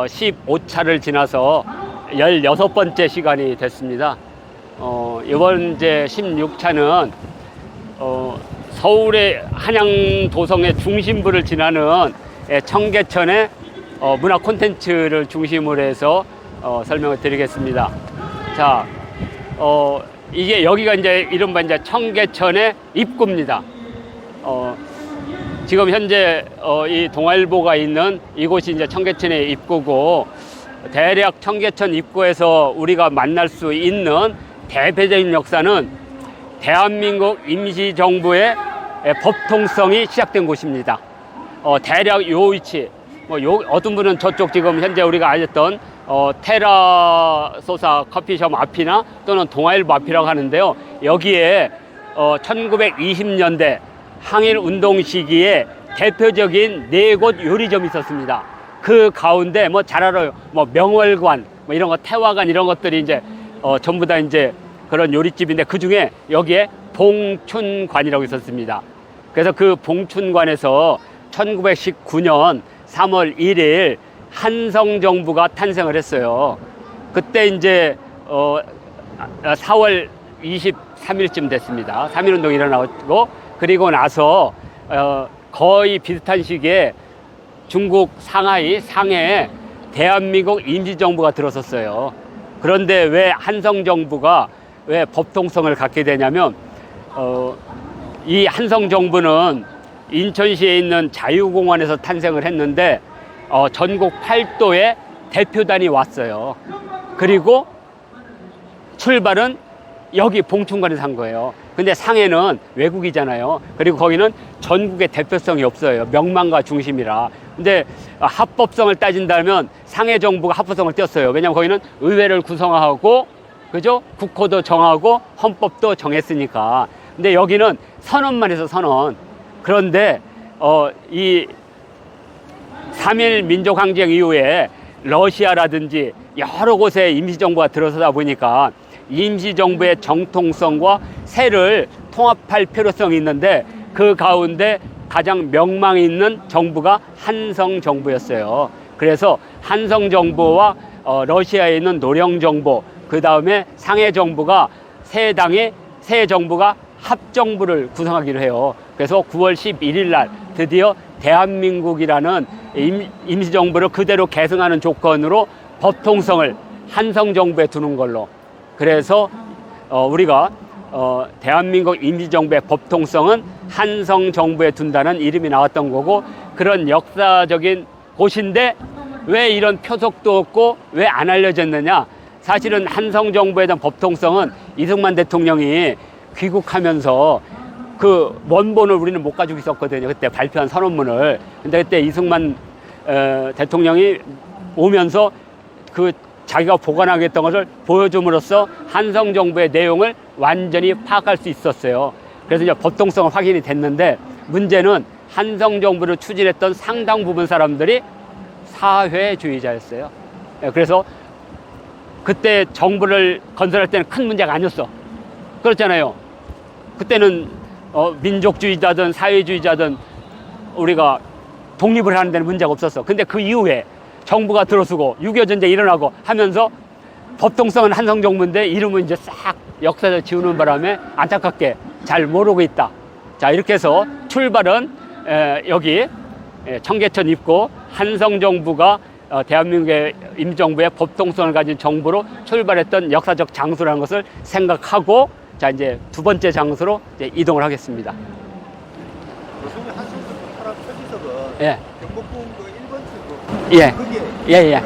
15차를 지나서 16번째 시간이 됐습니다. 이번 이제 16차는 서울의 한양도성의 중심부를 지나는 청계천의 문화 콘텐츠를 중심으로 해서 설명을 드리겠습니다. 자, 이게 여기가 이제 이른바 이제 청계천의 입구입니다. 지금 현재 이 동아일보가 있는 이곳이 이제 청계천의 입구고, 대략 청계천 입구에서 우리가 만날 수 있는 대표적인 역사는 대한민국 임시정부의 법통성이 시작된 곳입니다. 대략 요 위치, 어떤 분은 저쪽 지금 현재 우리가 알렸던 테라소사 커피숍 앞이나 또는 동아일보 앞이라고 하는데요. 여기에 1920년대 항일운동 시기에 대표적인 4곳 요리점이 있었습니다. 그 가운데 잘 알아요. 명월관, 이런 거, 태화관 이런 것들이 이제 전부 다 이제 그런 요리집인데, 그 중에 여기에 봉춘관이라고 있었습니다. 그래서 그 봉춘관에서 1919년 3월 1일 한성정부가 탄생을 했어요. 그때 이제 4월 23일쯤 됐습니다. 3.1운동이 일어나고, 그리고 나서 거의 비슷한 시기에 중국 상해에 대한민국 임시정부가 들어섰어요. 그런데 왜 한성정부가 왜 법통성을 갖게 되냐면, 이 한성정부는 인천시에 있는 자유공원에서 탄생을 했는데 전국 8도에 대표단이 왔어요. 그리고 출발은 여기 봉춘관에서 한 거예요. 근데 상해는 외국이잖아요. 그리고 거기는 전국의 대표성이 없어요. 명망가 중심이라. 근데 합법성을 따진다면 상해 정부가 합법성을 띄었어요. 왜냐하면 거기는 의회를 구성하고, 그죠? 국호도 정하고 헌법도 정했으니까. 근데 여기는 선언만 해서 선언. 그런데 이 3.1 민족항쟁 이후에 러시아라든지 여러 곳에 임시정부가 들어서다 보니까 임시정부의 정통성과 세를 통합할 필요성이 있는데, 그 가운데 가장 명망 있는 정부가 한성정부였어요. 그래서 한성정부와 러시아에 있는 노령정부, 그 다음에 상해정부가 새 정부가 합정부를 구성하기로 해요. 그래서 9월 11일 날 드디어 대한민국이라는 임시정부를 그대로 계승하는 조건으로 법통성을 한성정부에 두는 걸로. 그래서 우리가 대한민국 임시정부의 법통성은 한성정부에 둔다는 이름이 나왔던 거고, 그런 역사적인 곳인데 왜 이런 표석도 없고 왜 안 알려졌느냐. 사실은 한성정부에 대한 법통성은 이승만 대통령이 귀국하면서 그 원본을 우리는 못 가지고 있었거든요. 그때 발표한 선언문을. 근데 그때 이승만 대통령이 오면서 그 자기가 보관하겠다는 것을 보여줌으로써 한성정부의 내용을 완전히 파악할 수 있었어요. 그래서 이제 법통성은 확인이 됐는데, 문제는 한성정부를 추진했던 상당 부분 사람들이 사회주의자였어요. 그래서 그때 정부를 건설할 때는 큰 문제가 아니었어. 그렇잖아요. 그때는 민족주의자든 사회주의자든 우리가 독립을 하는 데는 문제가 없었어. 근데 그 이후에 정부가 들어서고 6.25 전쟁이 일어나고 하면서 법통성은 한성정부인데 이름은 이제 싹 역사를 지우는 바람에 안타깝게 잘 모르고 있다. 자, 이렇게 해서 출발은 여기 청계천 입구 한성정부가 대한민국의 임정부의 법통성을 가진 정부로 출발했던 역사적 장소라는 것을 생각하고, 자, 이제 두 번째 장소로 이제 이동을 하겠습니다. 요즘에 한성정부 파란 표지석은 예. 경복궁 그 1번 출구 예. 거기에 예.